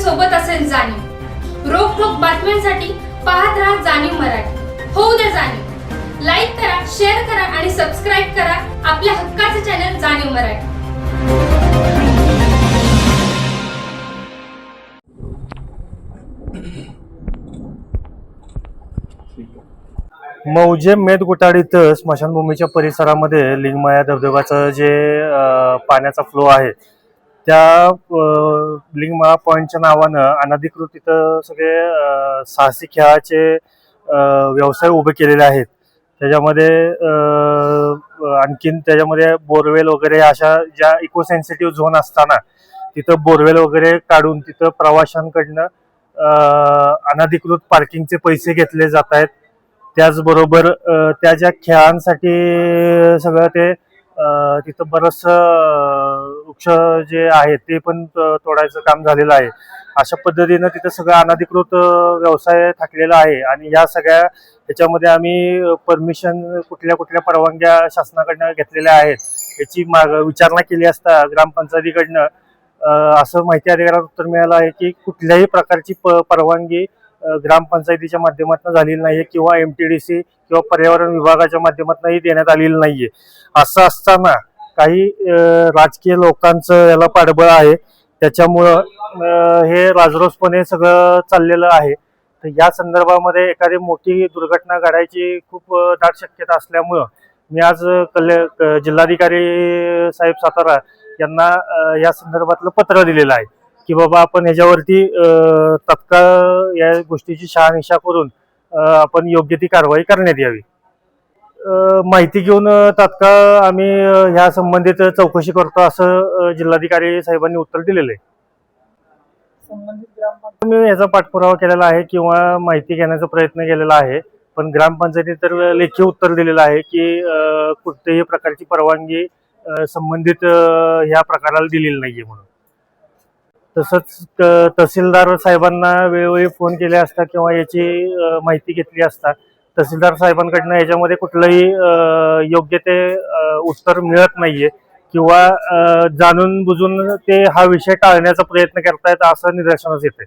सोबत असेल जाणीव। रोखोक बातम्यांसाठी पाहत राहा जाणीव मराठी। होऊ द्या जाणीव। लाईक करा, शेअर करा आणि सबस्क्राईब करा आपल्या हक्काचे चॅनल जाणीव मराठी। मौजे मेदगुटाडीत स्मशानभूमीच्या परिसरामध्ये लिंगमाया धबधब्याचं जे पाण्याचा फ्लो आहे त्या लिंगमाळा पॉइंटच्या नावानं अनधिकृत तिथं सगळे साहसी खेळाचे व्यवसाय उभे केलेले आहेत। त्याच्यामध्ये आणखीन त्याच्यामध्ये बोरवेल वगैरे अशा ज्या इको सेन्सिटिव्ह झोन असताना तिथं बोरवेल वगैरे काढून तिथं प्रवाशांकडनं अनधिकृत पार्किंगचे पैसे घेतले जात आहेत। त्याचबरोबर त्या ज्या खेळांसाठी सगळं ते तिथं बरंच वृक्ष जे आहेत ते पण तोडायचं काम झालेलं आहे। अशा पद्धतीनं तिथं सगळं अनधिकृत व्यवसाय थाकलेला आहे आणि या सगळ्या ह्याच्यामध्ये आम्ही परमिशन कुठल्या परवानग्या शासनाकडनं घेतलेल्या आहेत याची विचारणा केली असता ग्रामपंचायतीकडनं असं माहिती अधिकारात उत्तर मिळालं आहे की कुठल्याही प्रकारची परवानगी ग्रामपंचायतीच्या माध्यमातून झालेली नाहीये किंवा MTDC किंवा पर्यावरण विभागाच्या माध्यमातूनही देण्यात आलेली नाहीये। असं असताना काही राजकीय लोकांचं याला पाठबळ आहे, त्याच्यामुळं हे राजरोसपणे सगळं चाललेलं आहे। तर या संदर्भामध्ये एखादी मोठी दुर्घटना घडायची खूप दाट शक्यता असल्यामुळं मी आज जिल्हाधिकारी साहेब सातारा यांना या संदर्भातलं पत्र दिलेलं आहे की बाबा आपण ह्याच्यावरती तत्काळ या गोष्टीची शहानिशा करून आपण योग्य ती कारवाई करण्यात यावी। माहिती घेऊन तात्काळ आम्ही ह्या संबंधित चौकशी करतो असं जिल्हाधिकारी साहेबांनी उत्तर दिलेलं आहे। मी याचा पाठपुरावा केलेला आहे किंवा माहिती घेण्याचा प्रयत्न केलेला आहे, पण ग्रामपंचायतीने तर लेखी उत्तर दिलेलं आहे की कुठल्याही प्रकारची परवानगी संबंधित ह्या प्रकाराला दिलेली नाहीये म्हणून। तसंच तहसीलदार साहेबांना वेळोवेळी फोन केले असता किंवा याची माहिती घेतली असता तहसीलदार साहेबांकडनं याच्यामध्ये कुठलंही योग्य ते उत्तर मिळत नाहीये किंवा जाणून बुजून ते हा विषय टाळण्याचा प्रयत्न करतायत असं निदर्शनास येते।